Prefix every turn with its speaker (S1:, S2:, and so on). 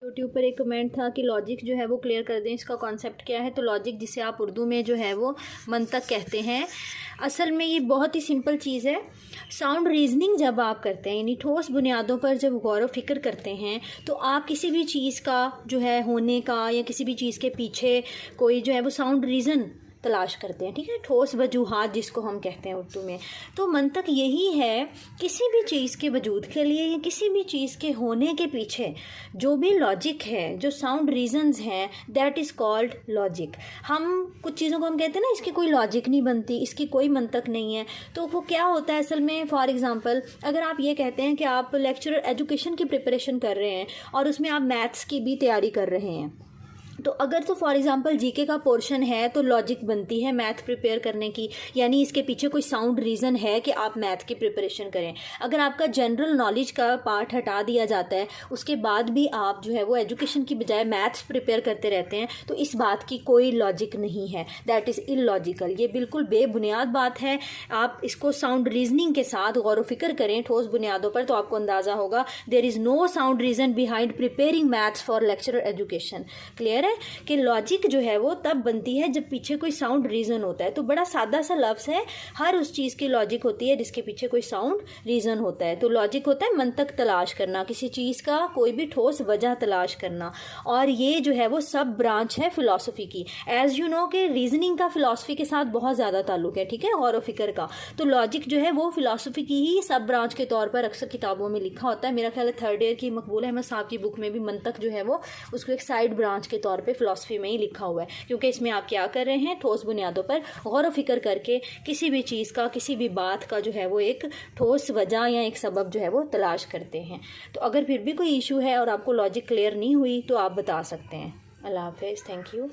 S1: YouTube पर एक comment था कि लॉजिक जो है वो क्लियर कर दें, इसका कॉन्सेप्ट क्या है। तो लॉजिक, जिसे आप उर्दू में जो है वो मंतक कहते हैं, असल में ये बहुत ही सिंपल चीज़ है। साउंड रीजनिंग जब आप करते हैं, यानी ठोस बुनियादों पर जब गौर व फिक्र करते हैं, तो आप किसी भी चीज़ का जो है होने का या किसी भी चीज़ के पीछे कोई जो है वो साउंड रीज़न तलाश करते हैं, ठीक है, ठोस वजूहात जिसको हम कहते हैं उर्दू में। तो मंतक यही है, किसी भी चीज़ के वजूद के लिए या किसी भी चीज़ के होने के पीछे जो भी लॉजिक है, जो साउंड रीजंस हैं, दैट इज़ कॉल्ड लॉजिक। हम कुछ चीज़ों को हम कहते हैं ना, इसकी कोई लॉजिक नहीं बनती, इसकी कोई मंतक नहीं है, तो वो क्या होता है असल में। फॉर एग्ज़ाम्पल, अगर आप ये कहते हैं कि आप लेक्चरर एजुकेशन की प्रिपरेशन कर रहे हैं और उसमें आप मैथ्स की भी तैयारी कर रहे हैं, तो अगर तो फॉर एग्जांपल जीके का पोर्शन है तो लॉजिक बनती है मैथ प्रिपेयर करने की, यानी इसके पीछे कोई साउंड रीज़न है कि आप मैथ की प्रिपरेशन करें। अगर आपका जनरल नॉलेज का पार्ट हटा दिया जाता है, उसके बाद भी आप जो है वो एजुकेशन की बजाय मैथ्स प्रिपेयर करते रहते हैं, तो इस बात की कोई लॉजिक नहीं है, दैट इज़ इलॉजिकल। ये बिल्कुल बेबुनियाद बात है। आप इसको साउंड रीजनिंग के साथ गौर व फिक्र करें ठोस बुनियादों पर, तो आपको अंदाज़ा होगा there is no sound reason behind preparing maths for lecturer education. Clear है कि लॉजिक जो है वो तब बनती है जब पीछे कोई साउंड रीज़न होता है। तो बड़ा सादा सा लफ्ज़ है, हर उस चीज़ की लॉजिक होती है जिसके पीछे कोई साउंड रीज़न होता है। तो लॉजिक होता है मंतक तलाश करना, किसी चीज़ का कोई भी ठोस वजह तलाश करना, और ये जो है वो सब ब्रांच है फ़िलासफ़ी की। एज़ यू नो कि रीजनिंग का फ़िलासफ़ी के साथ बहुत ज़्यादा ताल्लुक है, ठीक है, गौर व फिक्र का। तो लॉजिक जो है वो फ़िलासफ़ी की ही सब ब्रांच के तौर पर अक्सर किताबों में लिखा होता है। मेरा ख्याल है थर्ड ईयर की मकबूल अहमद साहब की बुक में भी मंतक जो है वो उसको एक साइड ब्रांच के तौर पे फ़िलासफ़ी में ही लिखा हुआ है, क्योंकि इसमें आप क्या कर रहे हैं, ठोस बुनियादों पर गौर व फिक्र करके किसी भी चीज़ का, किसी भी बात का जो है वो एक ठोस वजह या एक सबब जो है वो तलाश करते हैं। तो अगर फिर भी कोई इशू है और आपको लॉजिक क्लियर नहीं हुई तो आप बता सकते हैं। अल्लाह हाफ़िज़, थैंक यू।